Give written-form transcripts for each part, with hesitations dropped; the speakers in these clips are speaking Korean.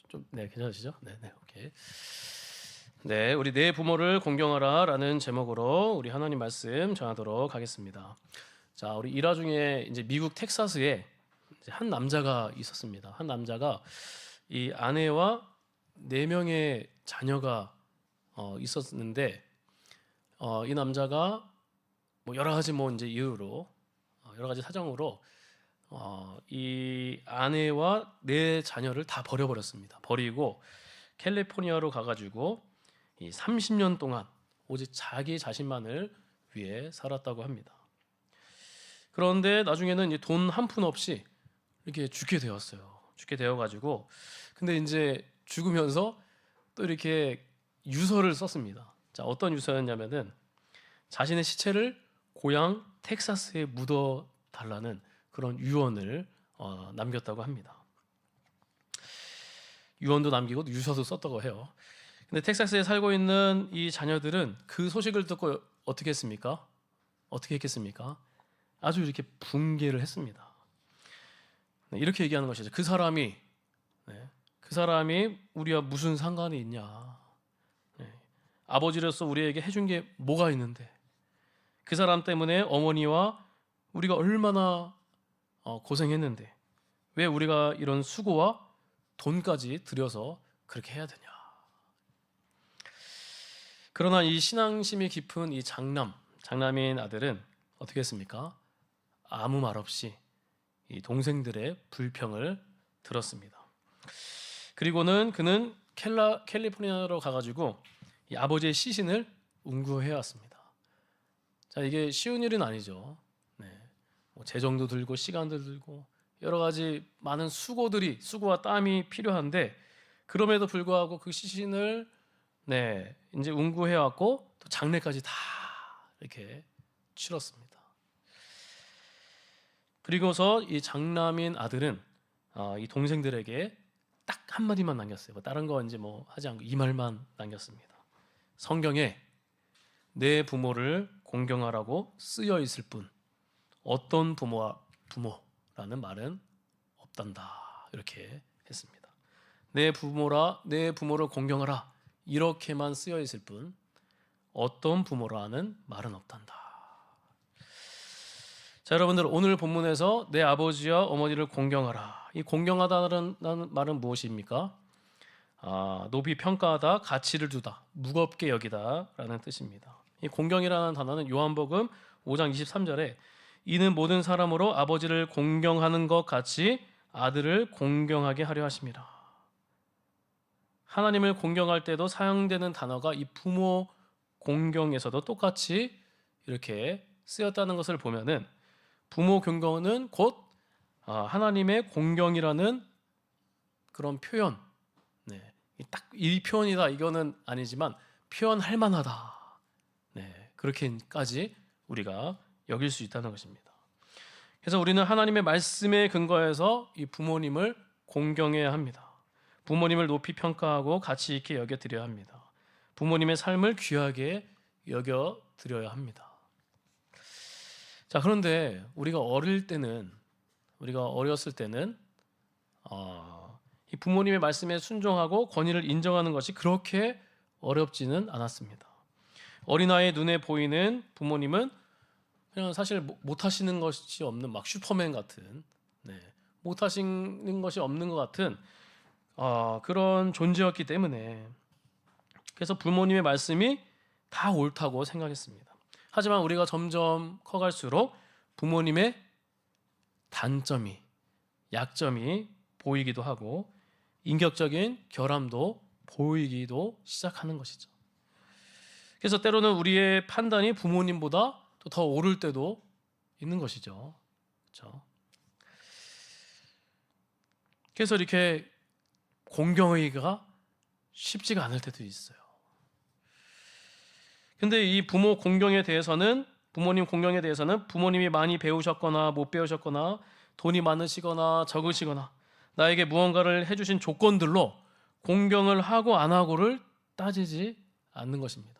좀 괜찮으시죠? 네, 오케이. 네, 우리 내 부모를 공경하라라는 제목으로 우리 하나님 말씀 전하도록 하겠습니다. 자, 우리 일화 중에 이제 미국 텍사스에 이제 한 남자가 있었습니다. 한 남자가 이 아내와 4명의 자녀가 있었는데 이 남자가 뭐 여러 가지 이제 이유로 여러 가지 사정으로 이 아내와 4자녀를 다 버려버렸습니다. 버리고 캘리포니아로 가가지고 이 30년 동안 오직 자기 자신만을 위해 살았다고 합니다. 그런데 나중에는 돈 한 푼 없이 이렇게 죽게 되었어요. 죽게 되어가지고 근데 이제 죽으면서 또 이렇게 유서를 썼습니다. 자, 어떤 유서였냐면은 자신의 시체를 고향 텍사스에 묻어 달라는 그런 유언을 남겼다고 합니다. 유언도 남기고 유서도 썼다고 해요. 근데 텍사스에 살고 있는 이 자녀들은 그 소식을 듣고 어떻게 했습니까? 어떻게 했겠습니까? 아주 이렇게 붕괴를 했습니다. 네, 이렇게 얘기하는 것이죠. 그 사람이 우리와 무슨 상관이 있냐? 네, 아버지로서 우리에게 해준 게 뭐가 있는데? 그 사람 때문에 어머니와 우리가 얼마나 고생했는데 왜 우리가 이런 수고와 돈까지 들여서 그렇게 해야 되냐? 그러나 이 신앙심이 깊은 이 장남인 아들은 어떻게 했습니까? 아무 말 없이 이 동생들의 불평을 들었습니다. 그리고는 그는 캘리포니아로 가가지고 이 아버지의 시신을 운구해 왔습니다. 자, 이게 쉬운 일은 아니죠. 뭐 재정도 들고 시간도 들고 여러 가지 많은 수고와 땀이 필요한데 그럼에도 불구하고 그 시신을 이제 운구해 왔고 또 장례까지 다 이렇게 치렀습니다. 그리고서 이 장남인 아들은 이 동생들에게 딱 한마디만 남겼어요. 뭐 다른 거 이제 하지 않고 이 말만 남겼습니다. 성경에 내 부모를 공경하라고 쓰여 있을 뿐 어떤 부모라는 말은 없단다. 이렇게 했습니다. 내 부모를 공경하라 이렇게만 쓰여 있을 뿐 어떤 부모라는 말은 없단다. 자, 여러분들 오늘 본문에서 내 아버지와 어머니를 공경하라. 이 공경하다는 말은 무엇입니까? 높이 평가하다, 가치를 두다, 무겁게 여기다라는 뜻입니다. 이 공경이라는 단어는 요한복음 5장 23절에 이는 모든 사람으로 아버지를 공경하는 것 같이 아들을 공경하게 하려 하심이라. 하나님을 공경할 때도 사용되는 단어가 이 부모 공경에서도 똑같이 이렇게 쓰였다는 것을 보면은 부모 공경은 곧 하나님의 공경이라는 그런 표현, 딱 이 표현이다 이거는 아니지만 표현할 만하다, 그렇게까지 우리가 여길 수 있다는 것입니다. 그래서 우리는 하나님의 말씀에 근거해서 이 부모님을 공경해야 합니다. 부모님을 높이 평가하고 가치 있게 여겨드려야 합니다. 부모님의 삶을 귀하게 여겨드려야 합니다. 자, 그런데 우리가 어렸을 때는 이 부모님의 말씀에 순종하고 권위를 인정하는 것이 그렇게 어렵지는 않았습니다. 어린아이의 눈에 보이는 부모님은 그냥 사실 못하시는 것이 없는 막 슈퍼맨 같은, 못하시는 것이 없는 것 같은 그런 존재였기 때문에 그래서 부모님의 말씀이 다 옳다고 생각했습니다. 하지만 우리가 점점 커갈수록 부모님의 단점이, 약점이 보이기도 하고 인격적인 결함도 보이기도 시작하는 것이죠. 그래서 때로는 우리의 판단이 부모님보다 또 더 옳을 때도 있는 것이죠. 그렇죠? 그래서 이렇게 공경하기가 쉽지가 않을 때도 있어요. 근데 이 부모님 공경에 대해서는 부모님이 많이 배우셨거나 못 배우셨거나 돈이 많으시거나 적으시거나 나에게 무언가를 해주신 조건들로 공경을 하고 안 하고를 따지지 않는 것입니다.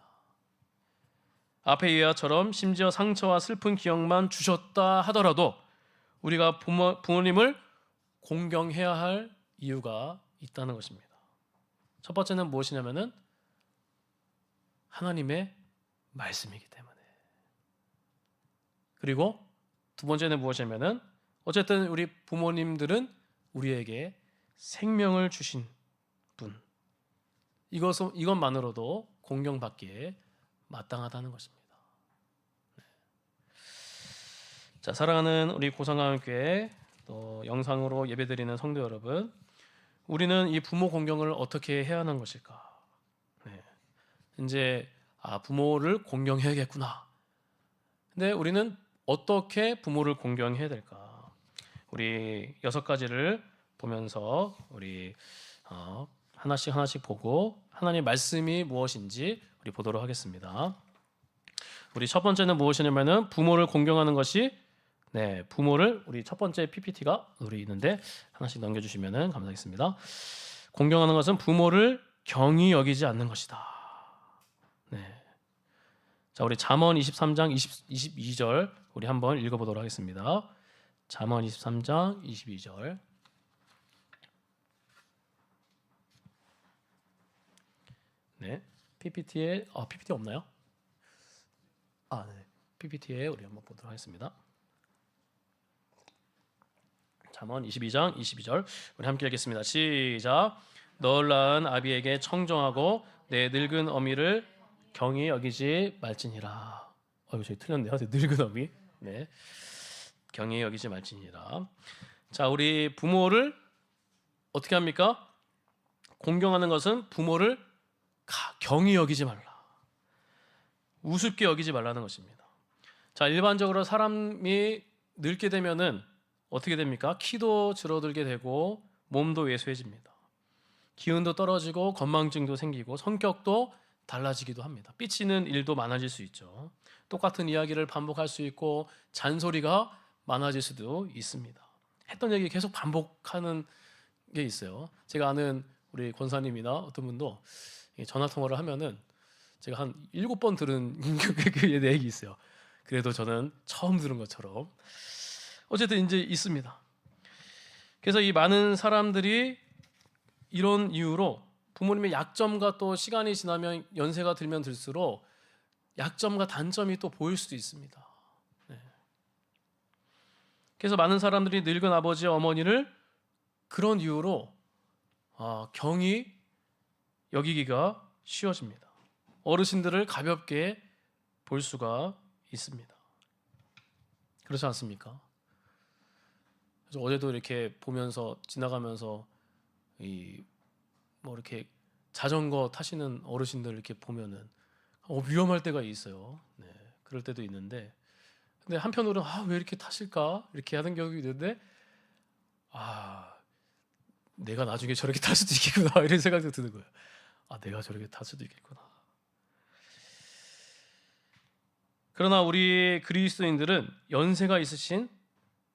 앞의 예화처럼 심지어 상처와 슬픈 기억만 주셨다 하더라도 우리가 부모님을 공경해야 할 이유가 있다는 것입니다. 첫 번째는 무엇이냐면은 하나님의 말씀이기 때문에. 그리고 두 번째는 무엇이냐면은 어쨌든 우리 부모님들은 우리에게 생명을 주신 분. 이것만으로도 공경받기에 마땅하다는 것입니다. 자, 사랑하는 우리 고성강교회 또 영상으로 예배드리는 성도 여러분, 우리는 이 부모 공경을 어떻게 해야 하는 것일까? 네. 이제 부모를 공경해야겠구나. 근데 우리는 어떻게 부모를 공경해야 될까? 우리 6가지를 보면서 우리 하나씩 보고 하나님의 말씀이 무엇인지 우리 보도록 하겠습니다. 우리 첫 번째는 무엇이냐면은 부모를 공경하는 것이 부모를 우리 첫 번째 PPT가 우리 있는데 하나씩 넘겨주시면은 감사하겠습니다. 공경하는 것은 부모를 경히 여기지 않는 것이다. 네. 자, 우리 잠언 23장 22절 우리 한번 읽어보도록 하겠습니다. 잠언 23장 22절. 네, PPT 없나요? 네. PPT에 우리 한번 보도록 하겠습니다. 잠언 22장 22절 우리 함께 읽겠습니다. 시작. 널 낳은 아비에게 청정하고 내 늙은 어미를 경히 여기지 말지니라. 저희 틀렸네요. 늙은 어미. 네, 경히 여기지 말지니라. 자, 우리 부모를 어떻게 합니까? 공경하는 것은 부모를 경히 여기지 말라. 우습게 여기지 말라는 것입니다. 자, 일반적으로 사람이 늙게 되면은 어떻게 됩니까? 키도 줄어들게 되고 몸도 왜소해집니다. 기운도 떨어지고 건망증도 생기고 성격도 달라지기도 합니다. 삐치는 일도 많아질 수 있죠. 똑같은 이야기를 반복할 수 있고 잔소리가 많아질 수도 있습니다. 했던 얘기 계속 반복하는 게 있어요. 제가 아는 우리 권사님이나 어떤 분도 전화 통화를 하면은 제가 한 7번 들은 그 얘기 있어요. 그래도 저는 처음 들은 것처럼 어쨌든 이제 있습니다. 그래서 이 많은 사람들이 이런 이유로 부모님의 약점과 또 시간이 지나면 연세가 들면 들수록 약점과 단점이 또 보일 수도 있습니다. 네. 그래서 많은 사람들이 늙은 아버지 어머니를 그런 이유로 경히 여기기가 쉬워집니다. 어르신들을 가볍게 볼 수가 있습니다. 그렇지 않습니까? 그래서 어제도 이렇게 보면서 지나가면서 이렇게 자전거 타시는 어르신들 이렇게 보면은 위험할 때가 있어요. 네, 그럴 때도 있는데, 근데 한편으로는 왜 이렇게 타실까 이렇게 하는 경우가 있는데, 내가 나중에 저렇게 탈 수도 있겠구나 이런 생각도 드는 거예요. 내가 저렇게 탈 수도 있겠구나. 그러나 우리 그리스도인들은 연세가 있으신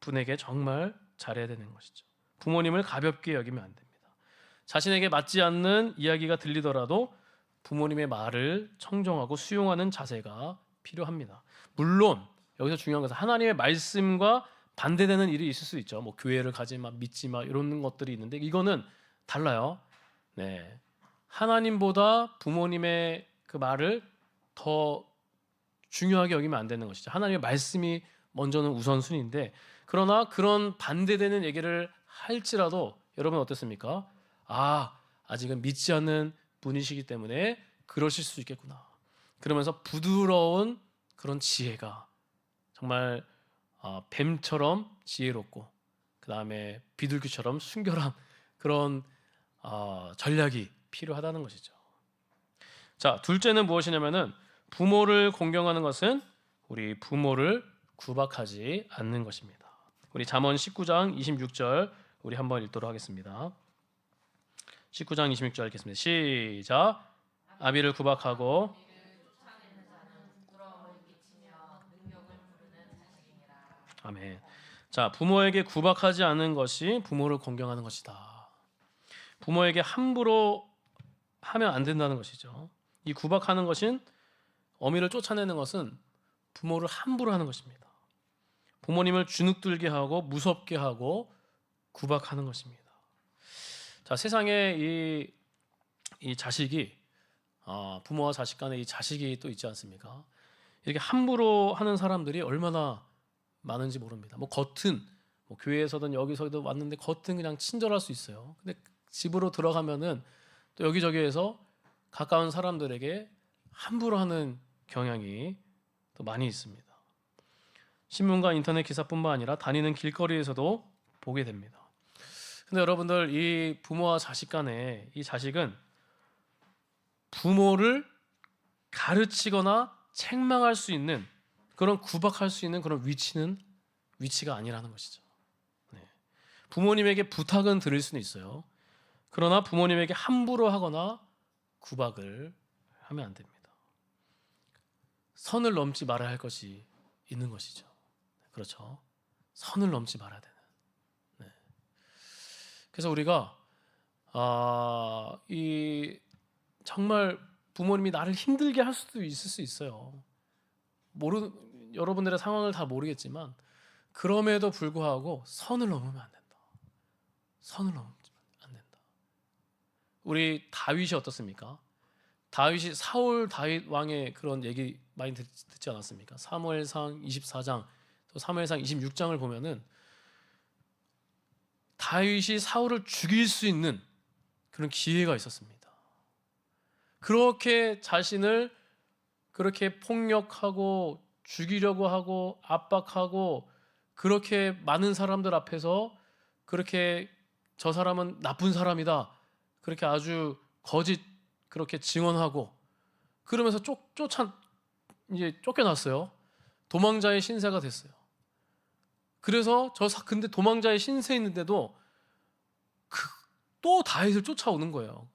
분에게 정말 잘해야 되는 것이죠. 부모님을 가볍게 여기면 안 됩니다. 자신에게 맞지 않는 이야기가 들리더라도 부모님의 말을 청정하고 수용하는 자세가 필요합니다. 물론 여기서 중요한 것은 하나님의 말씀과 반대되는 일이 있을 수 있죠. 교회를 가지 마, 믿지 마 이런 것들이 있는데 이거는 달라요. 네, 하나님보다 부모님의 그 말을 더 중요하게 여기면 안 되는 것이죠. 하나님의 말씀이 먼저는 우선순위인데, 그러나 그런 반대되는 얘기를 할지라도 여러분 어떻습니까? 아직은 믿지 않는 분이시기 때문에 그러실 수 있겠구나. 그러면서 부드러운 그런 지혜가 정말 뱀처럼 지혜롭고 그 다음에 비둘기처럼 순결한 그런 전략이 필요하다는 것이죠. 자, 둘째는 무엇이냐면은 부모를 공경하는 것은 우리 부모를 구박하지 않는 것입니다. 우리 잠언 19장 26절 우리 한번 읽도록 하겠습니다. 19장 26절 읽겠습니다. 시작. 아비를 구박하고 아멘. 자, 부모에게 구박하지 않는 것이 부모를 공경하는 것이다. 부모에게 함부로 하면 안 된다는 것이죠. 이 구박하는 것은 어미를 쫓아내는 것은 부모를 함부로 하는 것입니다. 부모님을 주눅들게 하고 무섭게 하고 구박하는 것입니다. 자, 세상에 이 자식이 부모와 자식 간에 이 자식이 또 있지 않습니까? 이렇게 함부로 하는 사람들이 얼마나 많은지 모릅니다. 뭐 겉은 뭐 교회에서든 여기서도 왔는데 겉은 그냥 친절할 수 있어요. 근데 집으로 들어가면은 또 여기저기에서 가까운 사람들에게 함부로 하는 경향이 또 많이 있습니다. 신문과 인터넷 기사뿐만 아니라 다니는 길거리에서도 보게 됩니다. 근데 여러분들, 이 부모와 자식 간에 이 자식은 부모를 가르치거나 책망할 수 있는, 그런 구박할 수 있는 그런 위치가 아니라는 것이죠. 네. 부모님에게 부탁은 드릴 수는 있어요. 그러나 부모님에게 함부로 하거나 구박을 하면 안 됩니다. 선을 넘지 말아야 할 것이 있는 것이죠. 그렇죠. 선을 넘지 말아야 되는. 네. 그래서 우리가 이 정말 부모님이 나를 힘들게 할 수도 있을 수 있어요. 여러분들의 상황을 다 모르겠지만 그럼에도 불구하고 선을 넘으면 안 된다. 선을 넘으면 안 된다. 우리 다윗이 어떻습니까? 다윗이 사울 다윗 왕의 그런 얘기 많이 듣지 않았습니까? 사무엘상 24장 또 사무엘상 26장을 보면은 다윗이 사울을 죽일 수 있는 그런 기회가 있었습니다. 그렇게 자신을 그렇게 폭력하고 죽이려고 하고 압박하고 그렇게 많은 사람들 앞에서 그렇게 저 사람은 나쁜 사람이다, 그렇게 아주 거짓 그렇게 증언하고 그러면서 이제 쫓겨났어요. 도망자의 신세가 됐어요. 그래서 근데 도망자의 신세 있는데도 또 다윗을 쫓아오는 거예요.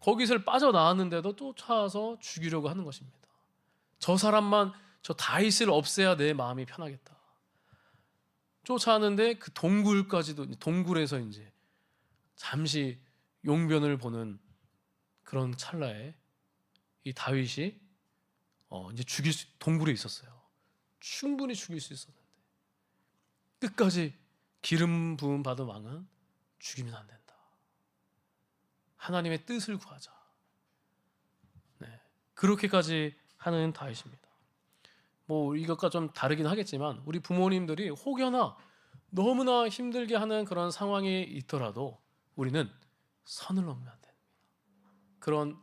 거기서 빠져나왔는데도 쫓아와서 죽이려고 하는 것입니다. 저 다윗을 없애야 내 마음이 편하겠다. 쫓아왔는데 그 동굴에서 이제 잠시 용변을 보는 그런 찰나에 이 다윗이 이제 동굴에 있었어요. 충분히 죽일 수 있었는데 끝까지 기름 부음 받은 왕은 죽이면 안 된다. 하나님의 뜻을 구하자. 네, 그렇게까지 하는 다윗입니다. 뭐 이것과 좀 다르긴 하겠지만 우리 부모님들이 혹여나 너무나 힘들게 하는 그런 상황이 있더라도 우리는 선을 넘으면 안 됩니다. 그런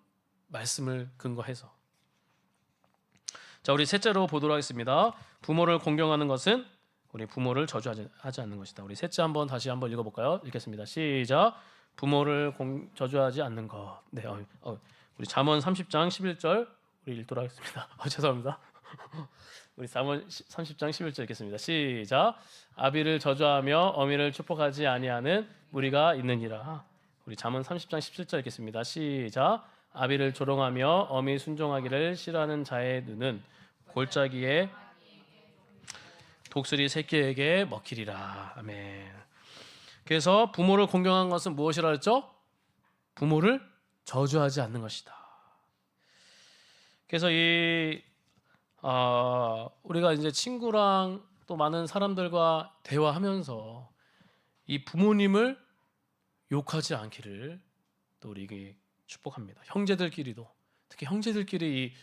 말씀을 근거해서. 자, 우리 셋째로 보도록 하겠습니다. 부모를 공경하는 것은 우리 부모를 저주하지 않는 것이다. 우리 셋째 다시 한번 읽어볼까요? 읽겠습니다. 시작. 부모를 저주하지 않는 것. 네, 우리 잠언 30장 11절 우리 읽도록 하겠습니다. 죄송합니다. 우리 잠언 30장 11절 읽겠습니다. 시작. 아비를 저주하며 어미를 축복하지 아니하는 무리가 있느니라. 우리 잠언 30장 17절 읽겠습니다. 시작. 아비를 조롱하며 어미 순종하기를 싫어하는 자의 눈은 골짜기에 독수리 새끼에게 먹히리라. 아멘. 그래서 부모를 공경한 것은 무엇이라 했죠? 부모를 저주하지 않는 것이다. 그래서 우리가 이제 친구랑 또 많은 사람들과 대화하면서 이 부모님을 욕하지 않기를 또 우리에게 축복합니다. 형제들끼리도, 특히 형제들끼리 이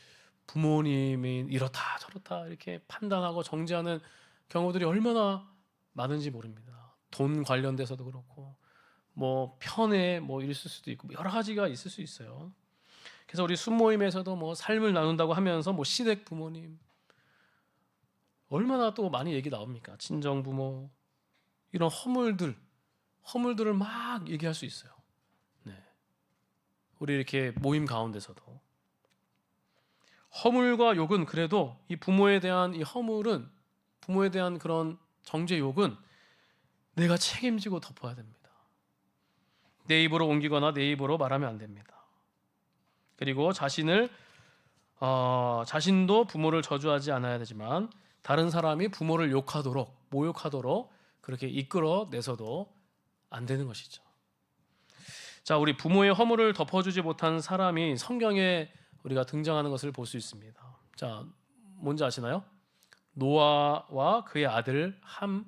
부모님이 이렇다 저렇다 이렇게 판단하고 정죄하는 경우들이 얼마나 많은지 모릅니다. 돈 관련돼서도 그렇고 뭐 편에 뭐 있을 수도 있고 여러 가지가 있을 수 있어요. 그래서 우리 순모임에서도 뭐 삶을 나눈다고 하면서 뭐 시댁 부모님 얼마나 또 많이 얘기 나옵니까? 친정 부모 이런 허물들을 막 얘기할 수 있어요. 네. 우리 이렇게 모임 가운데서도 허물과 욕은 그래도 이 부모에 대한 이 허물은, 부모에 대한 그런 정죄 욕은 내가 책임지고 덮어야 됩니다. 내 입으로 옮기거나 내 입으로 말하면 안 됩니다. 그리고 자신도 부모를 저주하지 않아야 되지만 다른 사람이 부모를 욕하도록, 모욕하도록 그렇게 이끌어내서도 안 되는 것이죠. 자, 우리 부모의 허물을 덮어주지 못한 사람이 성경에 우리가 등장하는 것을 볼 수 있습니다. 자, 뭔지 아시나요? 노아와 그의 아들 함이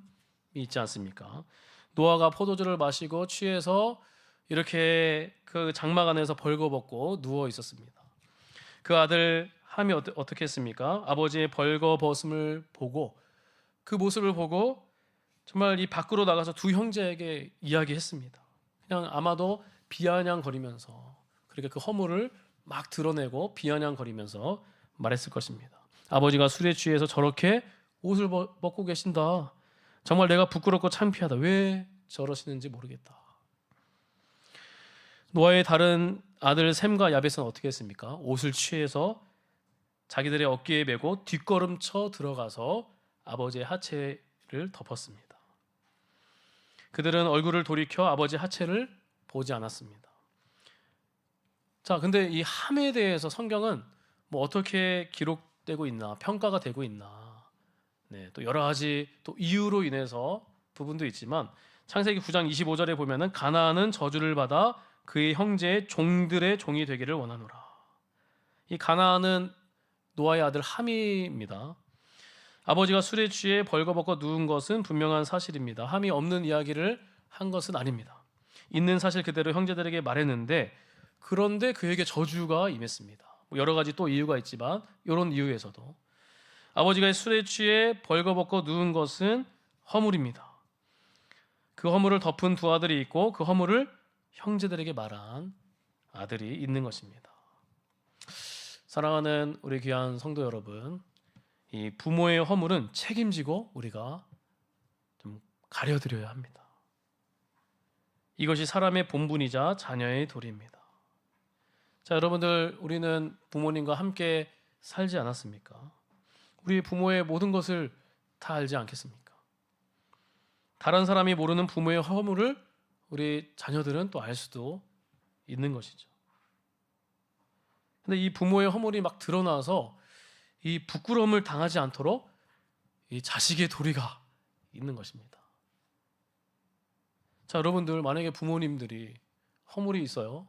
있지 않습니까? 노아가 포도주를 마시고 취해서 이렇게 그 장막 안에서 벌거벗고 누워 있었습니다. 그 아들 함이 어떻게 했습니까? 아버지의 벌거벗음을 보고 그 모습을 보고 정말 이 밖으로 나가서 두 형제에게 이야기했습니다. 그냥 아마도 비아냥거리면서 그러니까 그 허물을 막 드러내고 비아냥거리면서 말했을 것입니다. 아버지가 술에 취해서 저렇게 옷을 벗고 계신다. 정말 내가 부끄럽고 창피하다. 왜 저러시는지 모르겠다. 노아의 다른 아들 셈과 야벳은 어떻게 했습니까? 옷을 취해서 자기들의 어깨에 메고 뒷걸음쳐 들어가서 아버지의 하체를 덮었습니다. 그들은 얼굴을 돌이켜 아버지의 하체를 보지 않았습니다. 자, 근데 이 함에 대해서 성경은 뭐 어떻게 기록되고 있나, 평가가 되고 있나, 또 여러 가지 또 이유로 인해서 부분도 있지만 창세기 9장 25절에 보면은 가나안은 저주를 받아 그의 형제의 종들의 종이 되기를 원하노라. 이 가나안은 노아의 아들 함입니다. 아버지가 술에 취해 벌거벗고 누운 것은 분명한 사실입니다. 함이 없는 이야기를 한 것은 아닙니다. 있는 사실 그대로 형제들에게 말했는데 그런데 그에게 저주가 임했습니다. 여러 가지 또 이유가 있지만 이런 이유에서도 아버지가 술에 취해 벌거벗고 누운 것은 허물입니다. 그 허물을 덮은 두 아들이 있고 그 허물을 형제들에게 말한 아들이 있는 것입니다. 사랑하는 우리 귀한 성도 여러분, 이 부모의 허물은 책임지고 우리가 좀 가려드려야 합니다. 이것이 사람의 본분이자 자녀의 도리입니다. 자, 여러분들, 우리는 부모님과 함께 살지 않았습니까? 우리 부모의 모든 것을 다 알지 않겠습니까? 다른 사람이 모르는 부모의 허물을 우리 자녀들은 또 알 수도 있는 것이죠. 근데 이 부모의 허물이 막 드러나서 이 부끄러움을 당하지 않도록 이 자식의 도리가 있는 것입니다. 자, 여러분들, 만약에 부모님들이 허물이 있어요.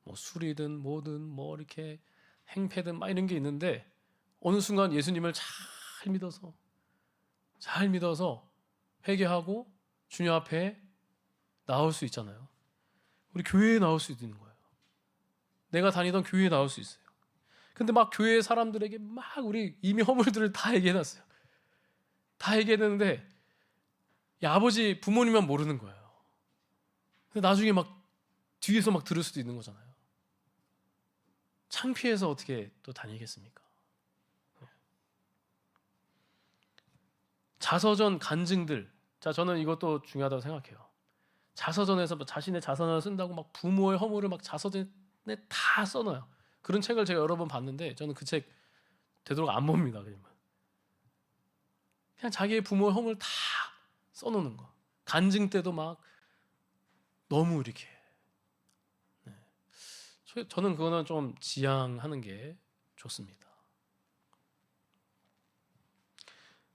뭐 술이든 뭐든 뭐 이렇게 행패든 막 이런 게 있는데 어느 순간 예수님을 잘 믿어서 회개하고 주님 앞에 나올 수 있잖아요. 우리 교회에 나올 수 있는 거예요. 내가 다니던 교회에 나올 수 있어요. 근데 막 교회 사람들에게 막 우리 이미 허물들을 다 얘기해놨어요. 다 얘기했는데 아버지 부모님만 모르는 거예요. 근데 나중에 막 뒤에서 막 들을 수도 있는 거잖아요. 창피해서 어떻게 또 다니겠습니까? 자서전 간증들. 자, 저는 이것도 중요하다고 생각해요. 자서전에서 자신의 자서전을 쓴다고 막 부모의 허물을 막 자서전에 다 써놔요. 그런 책을 제가 여러 번 봤는데 저는 그 책 되도록 안 봅니다. 그냥 자기의 부모의 허물 다 써놓는 거. 간증 때도 막 너무 이렇게. 저는 그거는 좀 지양하는 게 좋습니다.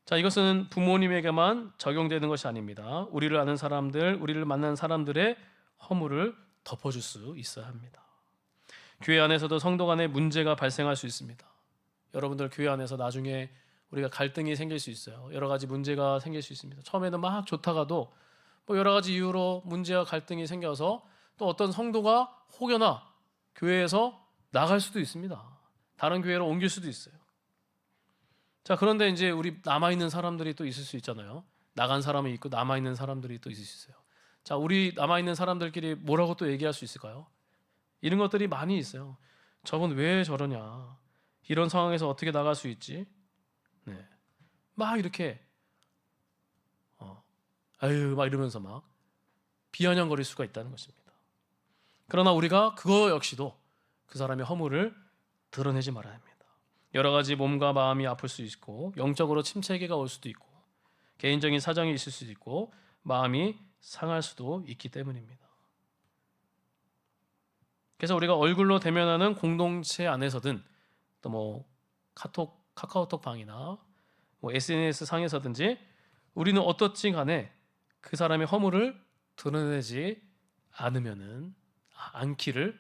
자, 이것은 부모님에게만 적용되는 것이 아닙니다. 우리를 아는 사람들, 우리를 만난 사람들의 허물을 덮어줄 수 있어야 합니다. 교회 안에서도 성도 간에 문제가 발생할 수 있습니다. 여러분들 교회 안에서 나중에 우리가 갈등이 생길 수 있어요. 여러 가지 문제가 생길 수 있습니다. 처음에는 막 좋다가도 뭐 여러 가지 이유로 문제와 갈등이 생겨서 또 어떤 성도가 혹여나 교회에서 나갈 수도 있습니다. 다른 교회로 옮길 수도 있어요. 자, 그런데 이제 우리 남아있는 사람들이 또 있을 수 있잖아요. 나간 사람이 있고 남아있는 사람들이 또 있을 수 있어요. 자, 우리 남아있는 사람들끼리 뭐라고 또 얘기할 수 있을까요? 이런 것들이 많이 있어요. 저분 왜 저러냐? 이런 상황에서 어떻게 나갈 수 있지? 막 이렇게 아유 막 이러면서 막 비아냥거릴 수가 있다는 것입니다. 그러나 우리가 그거 역시도 그 사람의 허물을 드러내지 말아야 합니다. 여러 가지 몸과 마음이 아플 수 있고 영적으로 침체기가 올 수도 있고 개인적인 사정이 있을 수도 있고 마음이 상할 수도 있기 때문입니다. 그래서 우리가 얼굴로 대면하는 공동체 안에서든 또 뭐 카카오톡 방이나 뭐 SNS 상에서든지 우리는 어떻지 간에 그 사람의 허물을 드러내지 않기를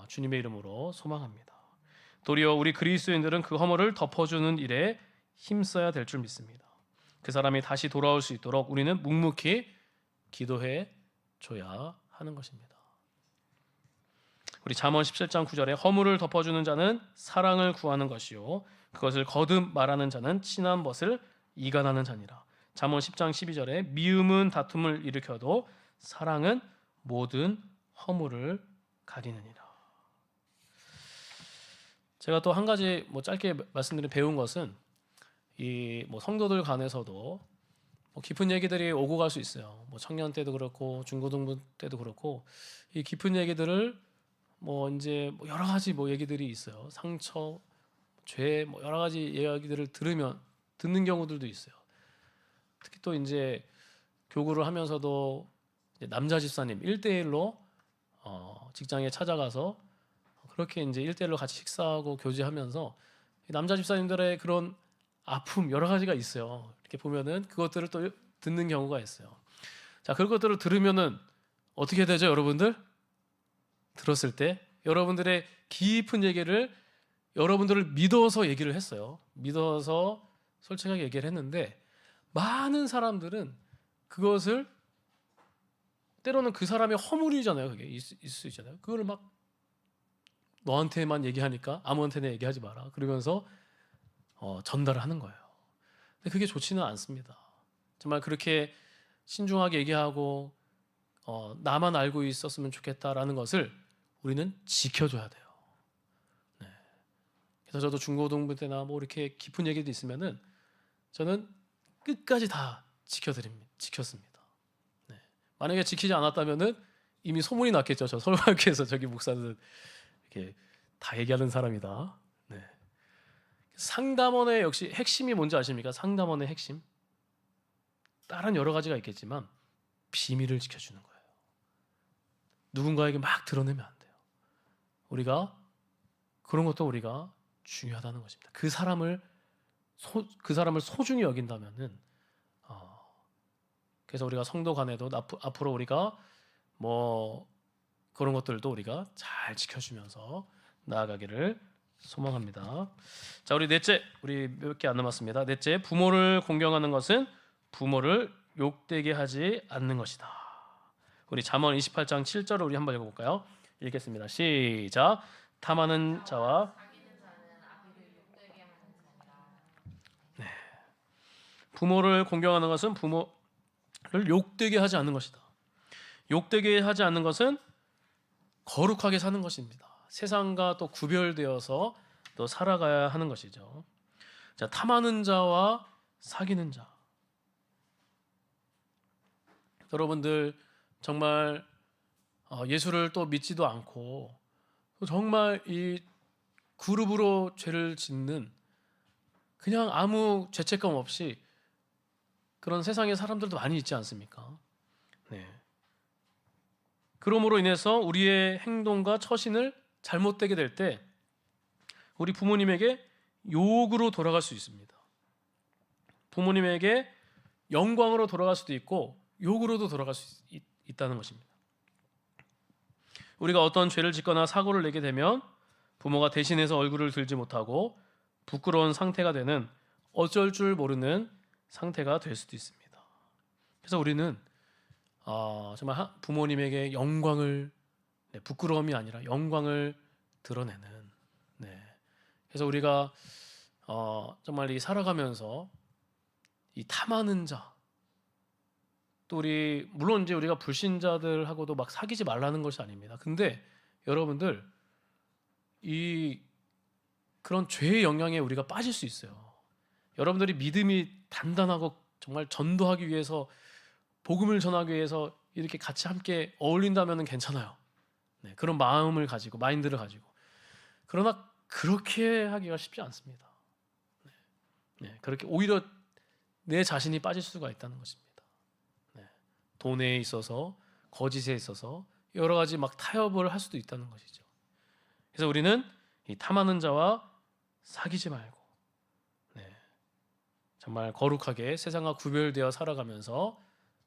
주님의 이름으로 소망합니다. 도리어 우리 그리스도인들은 그 허물을 덮어주는 일에 힘써야 될 줄 믿습니다. 그 사람이 다시 돌아올 수 있도록 우리는 묵묵히 기도해 줘야 하는 것입니다. 우리 잠언 17장 9절에 허물을 덮어주는 자는 사랑을 구하는 것이요 그것을 거듭 말하는 자는 친한 벗을 이간하는 자니라. 잠언 10장 12절에 미움은 다툼을 일으켜도 사랑은 모든 허물을 가리느니라. 제가 또 한 가지 짧게 말씀드린 배운 것은 이 성도들 간에서도 깊은 얘기들이 오고 갈 수 있어요. 청년 때도 그렇고 중고등부 때도 그렇고 이 깊은 얘기들을 이제 여러 가지 얘기들이 있어요. 상처, 죄, 여러 가지 이야기들을 듣는 경우들도 있어요. 특히 또 이제 교구를 하면서도 이제 남자 집사님 1대1로 직장에 찾아가서 그렇게 이제 1대1로 같이 식사하고 교제하면서 남자 집사님들의 그런 아픔 여러 가지가 있어요. 이렇게 보면은 그것들을 또 듣는 경우가 있어요. 자, 그런 것들을 들으면은 어떻게 되죠, 여러분들? 들었을 때 여러분들의 깊은 얘기를 여러분들을 믿어서 얘기를 했어요. 믿어서 솔직하게 얘기를 했는데 많은 사람들은 그것을 때로는 그 사람의 허물이잖아요. 그게 있을 수 있잖아요. 그걸 막 너한테만 얘기하니까 아무한테나 얘기하지 마라. 그러면서 전달을 하는 거예요. 근데 그게 좋지는 않습니다. 정말 그렇게 신중하게 얘기하고 나만 알고 있었으면 좋겠다라는 것을 우리는 지켜줘야 돼요. 네. 그래서 저도 중고등부 때나 이렇게 깊은 얘기도 있으면은 저는 끝까지 다 지켰습니다. 네. 만약에 지키지 않았다면은 이미 소문이 났겠죠. 저 서울학교에서 저기 목사는 이렇게 다 얘기하는 사람이다. 네. 상담원의 역시 핵심이 뭔지 아십니까? 상담원의 핵심. 다른 여러 가지가 있겠지만 비밀을 지켜주는 거예요. 누군가에게 막 드러내면 안 돼요. 우리가 그런 것도 우리가 중요하다는 것입니다. 그 사람을 소중히 여긴다면은 그래서 우리가 성도 간에도 앞으로 우리가 그런 것들도 우리가 잘 지켜주면서 나아가기를 소망합니다. 자, 우리 넷째, 우리 몇 개 안 남았습니다. 넷째, 부모를 공경하는 것은 부모를 욕되게 하지 않는 것이다. 우리 잠언 28장 7절을 우리 한번 읽어볼까요? 읽겠습니다. 시작. 탐하는 자와 네. 부모를 공경하는 것은 부모를 욕되게 하지 않는 것이다. 욕되게 하지 않는 것은 거룩하게 사는 것입니다. 세상과 또 구별되어서 또 살아가야 하는 것이죠. 자, 탐하는 자와 사귀는 자. 여러분들 정말 예수를 또 믿지도 않고 정말 이 그룹으로 죄를 짓는 그냥 아무 죄책감 없이 그런 세상의 사람들도 많이 있지 않습니까? 네. 그러므로 인해서 우리의 행동과 처신을 잘못되게 될 때 우리 부모님에게 욕으로 돌아갈 수 있습니다. 부모님에게 영광으로 돌아갈 수도 있고 욕으로도 돌아갈 수 있다는 것입니다. 우리가 어떤 죄를 짓거나 사고를 내게 되면 부모가 대신해서 얼굴을 들지 못하고 부끄러운 상태가 되는 어쩔 줄 모르는 상태가 될 수도 있습니다. 그래서 우리는 정말 부모님에게 영광을 부끄러움이 아니라 영광을 드러내는 그래서 우리가 정말 이 살아가면서 이 탐하는 자 또 물론 이제 우리가 불신자들하고도 막 사귀지 말라는 것이 아닙니다. 근데 여러분들 그런 죄의 영향에 우리가 빠질 수 있어요. 여러분들이 믿음이 단단하고 정말 전도하기 위해서 복음을 전하기 위해서 이렇게 같이 함께 어울린다면 괜찮아요. 네, 그런 마음을 가지고 마인드를 가지고 그러나 그렇게 하기가 쉽지 않습니다. 네, 그렇게 오히려 내 자신이 빠질 수가 있다는 것입니다. 네, 돈에 있어서 거짓에 있어서 여러 가지 막 타협을 할 수도 있다는 것이죠. 그래서 우리는 이 탐하는 자와 사귀지 말고 정말 거룩하게 세상과 구별되어 살아가면서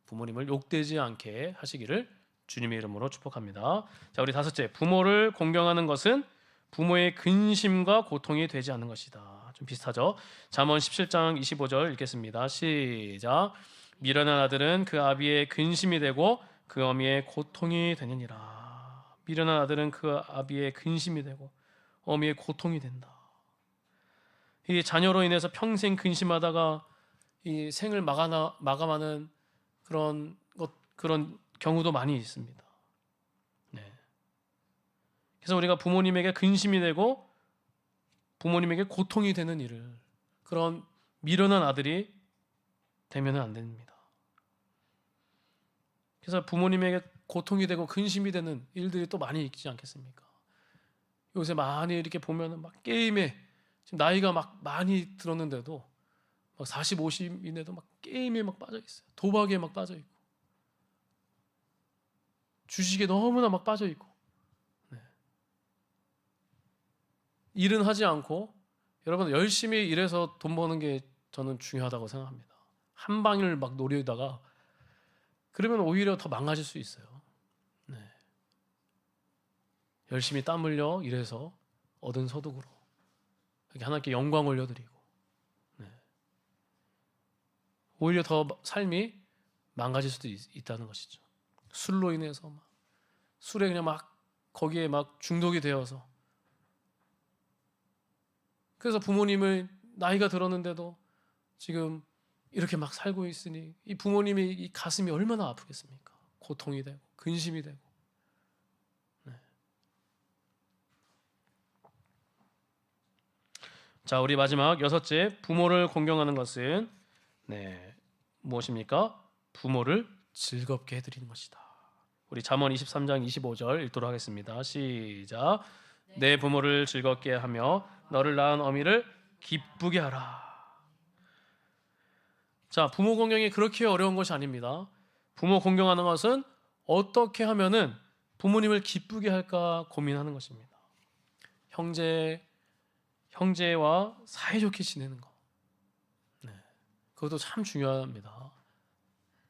부모님을 욕되지 않게 하시기를 주님의 이름으로 축복합니다. 자, 우리 다섯째, 부모를 공경하는 것은 부모의 근심과 고통이 되지 않는 것이다. 좀 비슷하죠? 잠언 17장 25절 읽겠습니다. 시작. 미련한 아들은 그 아비의 근심이 되고 그 어미의 고통이 되느니라. 미련한 아들은 그 아비의 근심이 되고 어미의 고통이 된다. 이 자녀로 인해서 평생 근심하다가 이 생을 마감하는 그런 경우도 많이 있습니다. 네. 그래서 우리가 부모님에게 근심이 되고 부모님에게 고통이 되는 일을, 그런 미련한 아들이 되면은 안 됩니다. 그래서 부모님에게 고통이 되고 근심이 되는 일들이 또 많이 있지 않겠습니까? 요새 많이 이렇게 보면은 막 게임에, 지금 나이가 막 많이 들었는데도 막 40, 50인데도 막 게임에 막 빠져 있어요. 도박에 막 빠져 있고, 주식에 너무나 막 빠져 있고, 네. 일은 하지 않고, 여러분 열심히 일해서 돈 버는 게 저는 중요하다고 생각합니다. 한 방을 막 노리다가 그러면 오히려 더 망가질 수 있어요. 네. 열심히 땀 흘려 일해서 얻은 소득으로 이렇게 하나님께 영광 올려드리고, 네. 오히려 더 삶이 망가질 수도 있다는 것이죠. 술로 인해서 막 술에 그냥 막 거기에 막 중독이 되어서, 그래서 부모님을 나이가 들었는데도 지금 이렇게 막 살고 있으니 이 부모님이 이 가슴이 얼마나 아프겠습니까? 고통이 되고 근심이 되고. 네. 자, 우리 마지막 여섯째, 부모를 공경하는 것은 무엇입니까? 부모를 즐겁게 해드리는 것이다. 우리 잠언 23장 25절 읽도록 하겠습니다. 시작. 내 부모를 즐겁게 하며 너를 낳은 어미를 기쁘게 하라. 자, 부모 공경이 그렇게 어려운 것이 아닙니다. 부모 공경하는 것은 어떻게 하면은 부모님을 기쁘게 할까 고민하는 것입니다. 형제와 사이좋게 지내는 것. 네. 그것도 참 중요합니다.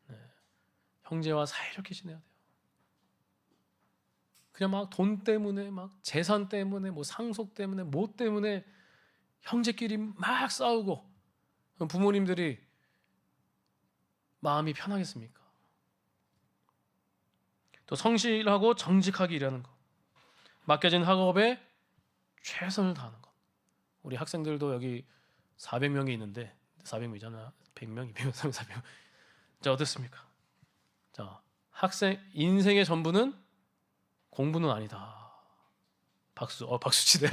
네. 형제와 사이좋게 지내야 돼요. 그냥 막 돈 때문에, 막 재산 때문에, 뭐 상속 때문에, 뭐 때문에 형제끼리 막 싸우고 부모님들이 마음이 편하겠습니까? 또 성실하고 정직하게 일하는 것, 맡겨진 학업에 최선을 다하는 것. 우리 학생들도 여기 400명이 있는데 400명이잖아. 100명, 200명, 300명. 자, 어떻습니까? 자, 학생 인생의 전부는 공부는 아니다. 박수 치네.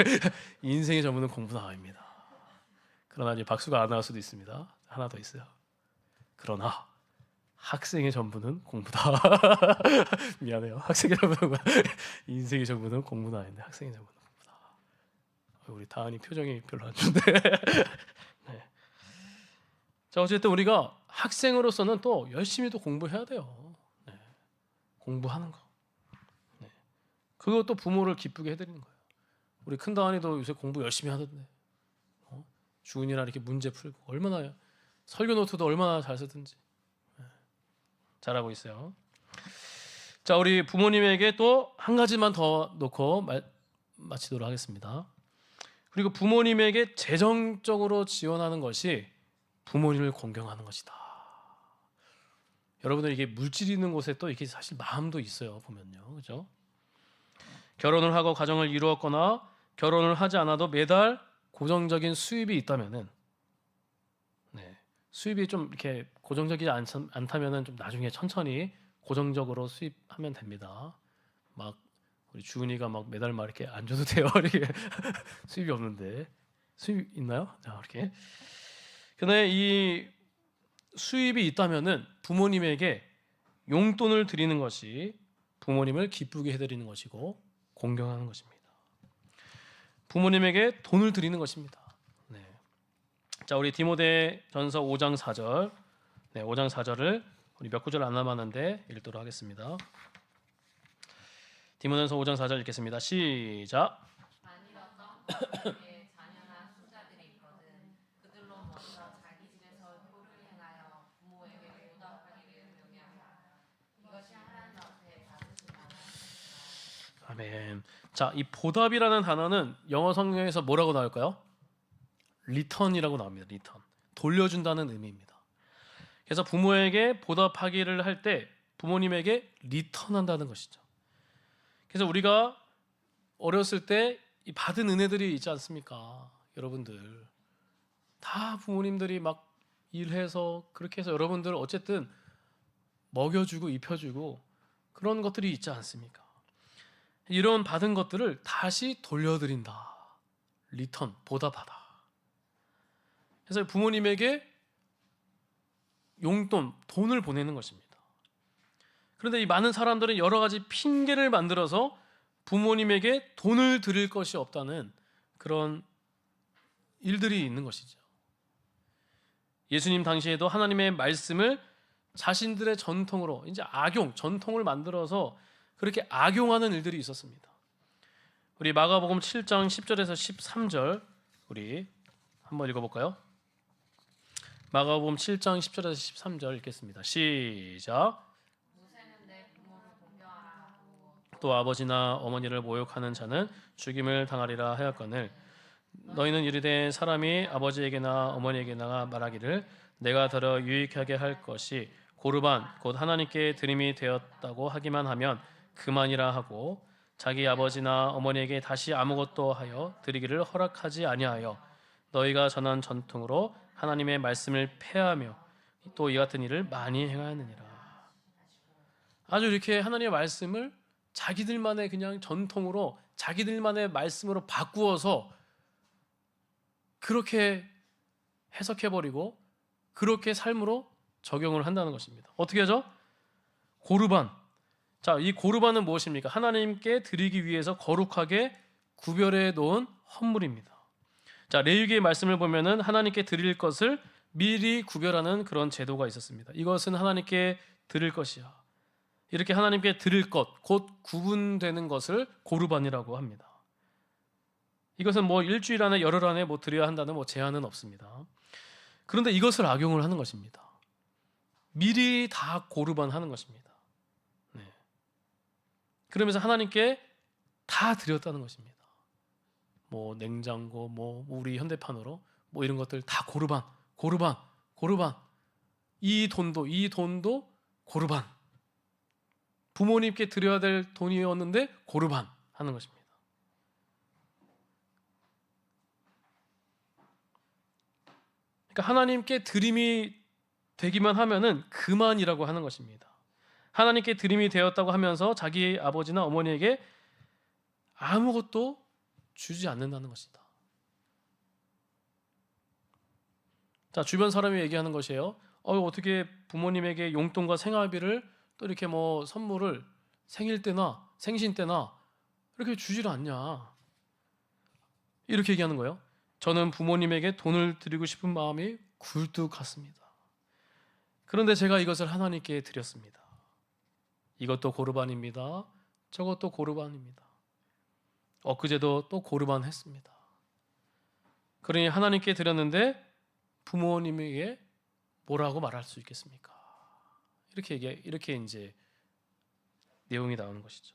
인생의 전부는 공부는 아닙니다. 그러나 이제 박수가 안 나올 수도 있습니다. 하나 더 있어요. 그러나 학생의 전부는 공부다. 미안해요. 학생의 전부는 인생의 전부는 공부는 아닌데 학생의 전부는 공부다. 우리 다은이 표정이 별로 안 좋은데. 네. 자, 어쨌든 우리가 학생으로서는 또 열심히 또 공부해야 돼요. 네. 공부하는 거. 네. 그것도 부모를 기쁘게 해드리는 거예요. 우리 큰 다은이도 요새 공부 열심히 하던데. 주은이랑 이렇게 문제 풀고 얼마나, 설교 노트도 얼마나 잘 쓰든지. 잘하고 있어요. 자, 우리 부모님에게 또 한 가지만 더 놓고 마치도록 하겠습니다. 그리고 부모님에게 재정적으로 지원하는 것이 부모님을 공경하는 것이다. 여러분들 이게 물질이 있는 곳에 또 이게 사실 마음도 있어요. 보면요, 그렇죠? 결혼을 하고 가정을 이루었거나 결혼을 하지 않아도 매달 고정적인 수입이 있다면은, 수입이 좀 이렇게 고정적이지 않다면은 좀 나중에 천천히 고정적으로 수입하면 됩니다. 막 우리 주은이가 막 매달 막 이렇게 안 줘도 돼요. 이렇게 수입이 없는데. 수입 있나요? 자, 이렇게. 근데 이 수입이 있다면은 부모님에게 용돈을 드리는 것이 부모님을 기쁘게 해드리는 것이고 공경하는 것입니다. 부모님에게 돈을 드리는 것입니다. 자, 우리 디모데전서 5장 4절, 5장 4절을 우리 몇 구절 안 남았는데 읽도록 하겠습니다. 디모데전서 5장 4절 읽겠습니다. 시작. 만일 어떤 부모에게 자녀나 손자들이 있거든 그들로 먼저 자기 집에서 효를 행하여 부모에게 보답하기를 명령하라. 이것이 하나님 앞에 받으실 만한 것이다. 아멘. 자, 이 보답이라는 단어는 영어 성경에서 뭐라고 나올까요? 리턴이라고 나옵니다. 리턴. 돌려준다는 의미입니다. 그래서 부모에게 보답하기를 할 때 부모님에게 리턴한다는 것이죠. 그래서 우리가 어렸을 때 이 받은 은혜들이 있지 않습니까? 여러분들 다 부모님들이 막 일해서 그렇게 해서 여러분들 어쨌든 먹여주고 입혀주고 그런 것들이 있지 않습니까? 이런 받은 것들을 다시 돌려드린다. 리턴, 보답하다. 그래서 부모님에게 용돈, 돈을 보내는 것입니다. 그런데 이 많은 사람들은 여러 가지 핑계를 만들어서 부모님에게 돈을 드릴 것이 없다는 그런 일들이 있는 것이죠. 예수님 당시에도 하나님의 말씀을 자신들의 전통으로 이제 전통을 만들어서 그렇게 악용하는 일들이 있었습니다. 우리 마가복음 7장 10절에서 13절 우리 한번 읽어볼까요? 마가복음 7장 10절에서 13절 읽겠습니다. 시작. 모세는 내 부모를 공경하라 하고 또 아버지나 어머니를 모욕하는 자는 죽임을 당하리라 하였거늘 너희는 이르되 사람이 아버지에게나 어머니에게나 말하기를 내가 더러 유익하게 할 것이 고르반 곧 하나님께 드림이 되었다고 하기만 하면 그만이라 하고 자기 아버지나 어머니에게 다시 아무것도 하여 드리기를 허락하지 아니하여 너희가 전한 전통으로 하나님의 말씀을 폐하며 또 이 같은 일을 많이 행하느니라. 아주 이렇게 하나님의 말씀을 자기들만의 그냥 전통으로 자기들만의 말씀으로 바꾸어서 그렇게 해석해버리고 그렇게 삶으로 적용을 한다는 것입니다. 어떻게 하죠? 고르반. 자, 이 고르반은 무엇입니까? 하나님께 드리기 위해서 거룩하게 구별해 놓은 헌물입니다. 자, 레위기의 말씀을 보면은 하나님께 드릴 것을 미리 구별하는 그런 제도가 있었습니다. 이것은 하나님께 드릴 것이야. 이렇게 하나님께 드릴 것, 곧 구분되는 것을 고르반이라고 합니다. 이것은 뭐 일주일 안에 열흘 안에 뭐 드려야 한다는 뭐 제한은 없습니다. 그런데 이것을 악용을 하는 것입니다. 미리 다 고르반 하는 것입니다. 네. 그러면서 하나님께 다 드렸다는 것입니다. 뭐 냉장고, 뭐 우리 현대판으로 뭐 이런 것들 다 고르반. 이 돈도 고르반. 부모님께 드려야 될 돈이었는데 고르반 하는 것입니다. 그러니까 하나님께 드림이 되기만 하면은 그만이라고 하는 것입니다. 하나님께 드림이 되었다고 하면서 자기 아버지나 어머니에게 아무것도 주지 않는다는 것이다. 자, 주변 사람이 얘기하는 것이에요. 어떻게 부모님에게 용돈과 생활비를 또 이렇게 뭐 선물을 생일 때나 생신 때나 이렇게 주질 않냐. 이렇게 얘기하는 거예요. 저는 부모님에게 돈을 드리고 싶은 마음이 굴뚝 같습니다. 그런데 제가 이것을 하나님께 드렸습니다. 이것도 고르반입니다. 저것도 고르반입니다. 엊그제도 또 고르반 했습니다. 그러니 하나님께 드렸는데 부모님에게 뭐라고 말할 수 있겠습니까? 이렇게 이제 내용이 나오는 것이죠.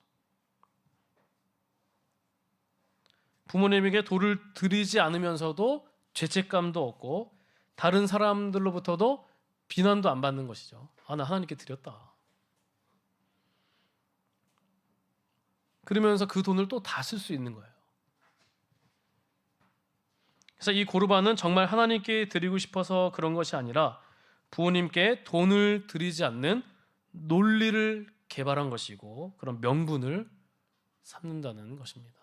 부모님에게 돈을 드리지 않으면서도 죄책감도 없고 다른 사람들로부터도 비난도 안 받는 것이죠. 나 하나님께 드렸다. 그러면서 그 돈을 또 다 쓸 수 있는 거예요. 그래서 이 고르반은 정말 하나님께 드리고 싶어서 그런 것이 아니라 부모님께 돈을 드리지 않는 논리를 개발한 것이고 그런 명분을 삼는다는 것입니다.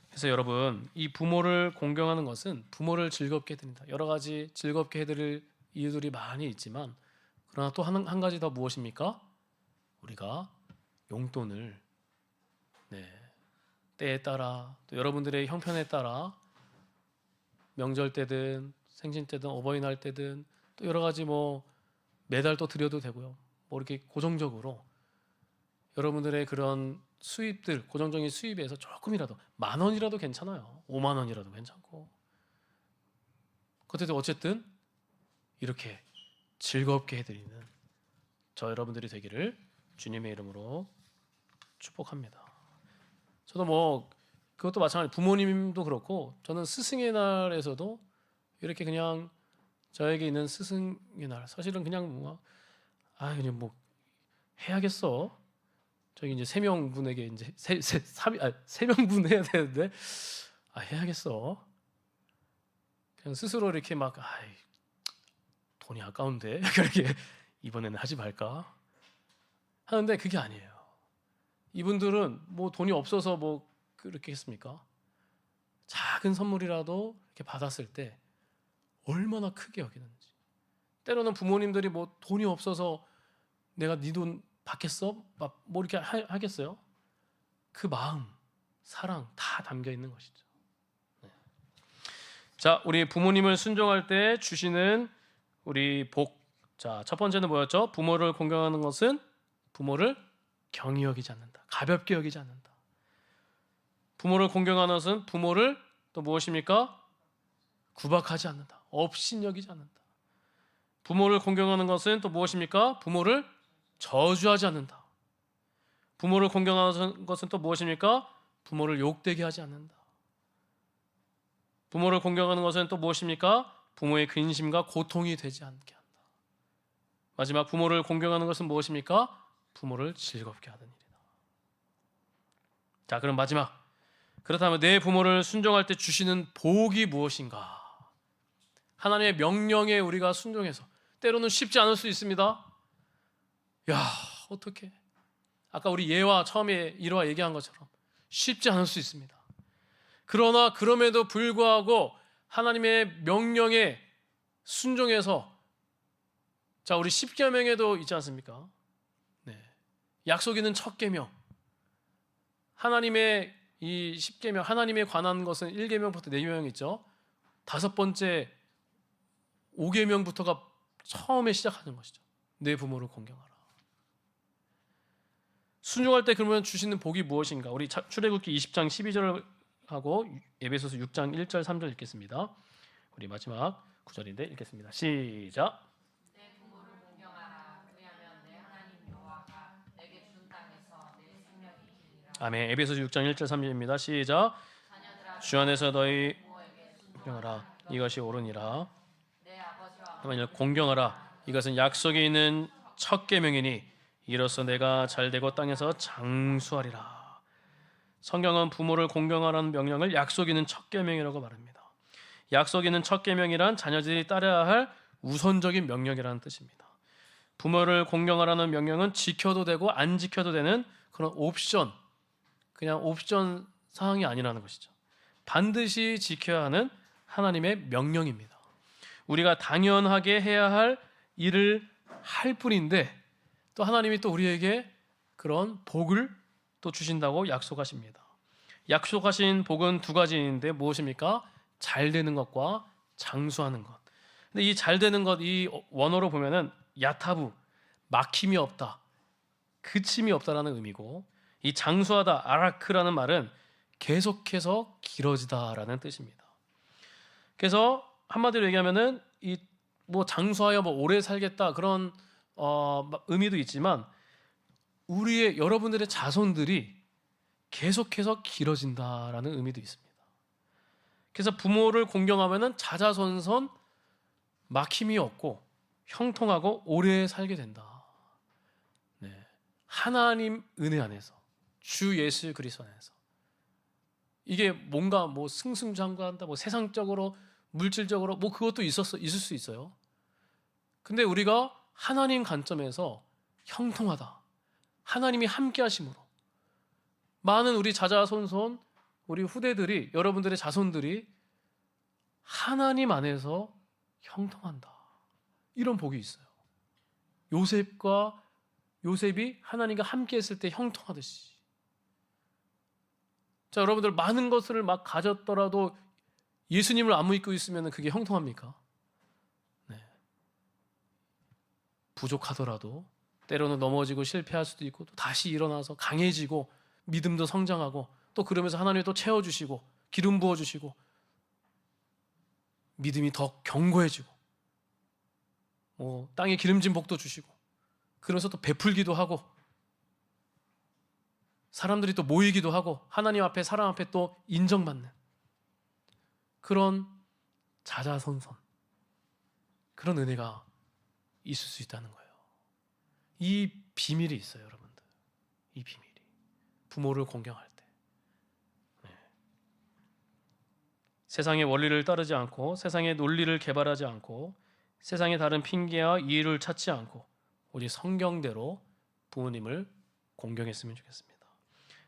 그래서 여러분, 이 부모를 공경하는 것은 부모를 즐겁게 해드린다. 여러 가지 즐겁게 해드릴 이유들이 많이 있지만 그러나 또 한 가지 더 무엇입니까? 우리가 용돈을 때에 따라 또 여러분들의 형편에 따라 명절 때든 생신 때든 어버이날 때든 또 여러 가지 뭐 매달 또 드려도 되고요. 뭐 이렇게 고정적으로 여러분들의 그런 수입들, 고정적인 수입에서 조금이라도 10,000원이라도 괜찮아요. 50,000원이라도 괜찮고. 그때도 어쨌든 이렇게 즐겁게 해드리는 저 여러분들이 되기를 주님의 이름으로 축복합니다. 저도 뭐 그것도 마찬가지 부모님도 그렇고 저는 스승의 날에서도 이렇게 그냥 저에게 있는 스승의 날 사실은 그냥 그냥 뭐 해야겠어 저기 이제 3명분에게 이제 세 명분 해야 되는데 해야겠어. 그냥 스스로 이렇게 막 돈이 아까운데 그렇게 이번에는 하지 말까 하는데 그게 아니에요. 이분들은 뭐 돈이 없어서 뭐 그렇게 했습니까? 작은 선물이라도 이렇게 받았을 때 얼마나 크게 여기는지. 때로는 부모님들이 뭐 돈이 없어서 내가 네 돈 받겠어? 뭐 이렇게 하겠어요? 그 마음, 사랑 다 담겨 있는 것이죠. 네. 자, 우리 부모님을 순종할 때 주시는 우리 복. 자, 첫 번째는 뭐였죠? 부모를 공경하는 것은 부모를 경히 여기지 않는다. 가볍게 여기지 않는다. 부모를 공경하는 것은 부모를 또 무엇입니까? 구박하지 않는다. 업신여기지 않는다. 부모를 공경하는 것은 또 무엇입니까? 부모를 저주하지 않는다. 부모를 공경하는 것은 또 무엇입니까? 부모를 욕되게 하지 않는다. 부모를 공경하는 것은 또 무엇입니까? 부모의 근심과 고통이 되지 않게 한다. 마지막 부모를 공경하는 것은 무엇입니까? 부모를 즐겁게 하는 일이다. 자, 그럼 마지막. 그렇다면 내 부모를 순종할 때 주시는 복이 무엇인가? 하나님의 명령에 우리가 순종해서 때로는 쉽지 않을 수 있습니다. 야, 어떻게? 아까 우리 예와 처음에 1화 얘기한 것처럼 쉽지 않을 수 있습니다. 그러나 그럼에도 불구하고 하나님의 명령에 순종해서 자, 우리 10계명에도 있지 않습니까? 네. 약속 있는 첫 계명. 하나님의 이 10계명, 하나님에 관한 것은 1계명부터 4계명 있죠. 5번째 5계명부터가 처음에 시작하는 것이죠. 내 부모를 공경하라. 순종할 때 그러면 주시는 복이 무엇인가? 우리 출애굽기 20장 12절을 하고 에베소서 6장 1절 3절 읽겠습니다. 우리 마지막 9절인데 읽겠습니다. 시작. 내 부모를 공경하라. 그리하면 내 하나님 여호와가 내게 준 땅에서 내 생명이 있으리라. 아멘. 에베소서 6장 1절 3절입니다. 시작. 자녀들아, 주 안에서 너희 부모에게 공경하라. 이것이 옳으니라. 내 아버지와 하나님을 공경하라. 이것은 약속이 있는 첫 계명이니 이로써 내가 잘되고 땅에서 장수하리라. 성경은 부모를 공경하라는 명령을 약속 있는 첫 계명이라고 말합니다. 약속 있는 첫 계명이란 자녀들이 따라야 할 우선적인 명령이라는 뜻입니다. 부모를 공경하라는 명령은 지켜도 되고 안 지켜도 되는 그런 옵션, 그냥 옵션 사항이 아니라는 것이죠. 반드시 지켜야 하는 하나님의 명령입니다. 우리가 당연하게 해야 할 일을 할 뿐인데 또 하나님이 또 우리에게 그런 복을 또 주신다고 약속하십니다. 약속하신 복은 2가지인데 무엇입니까? 잘 되는 것과 장수하는 것. 근데 이 잘 되는 것, 이 원어로 보면은 야타부, 막힘이 없다, 그침이 없다라는 의미고, 이 장수하다, 아라크라는 말은 계속해서 길어지다라는 뜻입니다. 그래서 한마디로 얘기하면은 이 뭐 장수하여 뭐 오래 살겠다 그런 의미도 있지만 우리의 여러분들의 자손들이 계속해서 길어진다라는 의미도 있습니다. 그래서 부모를 공경하면은 자자손손 막힘이 없고 형통하고 오래 살게 된다. 네. 하나님 은혜 안에서 주 예수 그리스도 안에서 이게 뭔가 뭐 승승장구한다, 뭐 세상적으로 물질적으로 뭐 그것도 있을 수 있어요. 근데 우리가 하나님 관점에서 형통하다, 하나님이 함께하심으로 많은 우리 자자손손 우리 후대들이 여러분들의 자손들이 하나님 안에서 형통한다. 이런 복이 있어요. 요셉이 하나님과 함께했을 때 형통하듯이. 자, 여러분들 많은 것을 막 가졌더라도 예수님을 안 믿고 있으면 그게 형통합니까? 네. 부족하더라도 때로는 넘어지고 실패할 수도 있고 또 다시 일어나서 강해지고 믿음도 성장하고 또 그러면서 하나님이 또 채워주시고 기름 부어주시고 믿음이 더 견고해지고 땅에 기름진 복도 주시고 그러면서 또 베풀기도 하고 사람들이 또 모이기도 하고 하나님 앞에 사람 앞에 또 인정받는 그런 자자손손 그런 은혜가 있을 수 있다는 거예요. 이 비밀이 있어요, 여러분들. 이 비밀이. 부모를 공경할 때. 네. 세상의 원리를 따르지 않고 세상의 논리를 개발하지 않고 세상의 다른 핑계와 이유를 찾지 않고 오직 성경대로 부모님을 공경했으면 좋겠습니다.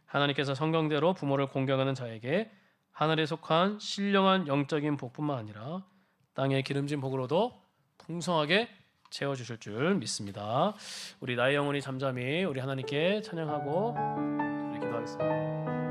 하나님께서 성경대로 부모를 공경하는 자에게 하늘에 속한 신령한 영적인 복뿐만 아니라 땅의 기름진 복으로도 풍성하게 채워주실 줄 믿습니다. 우리 나의 영혼이 잠잠히 우리 하나님께 찬양하고 우리 기도하겠습니다.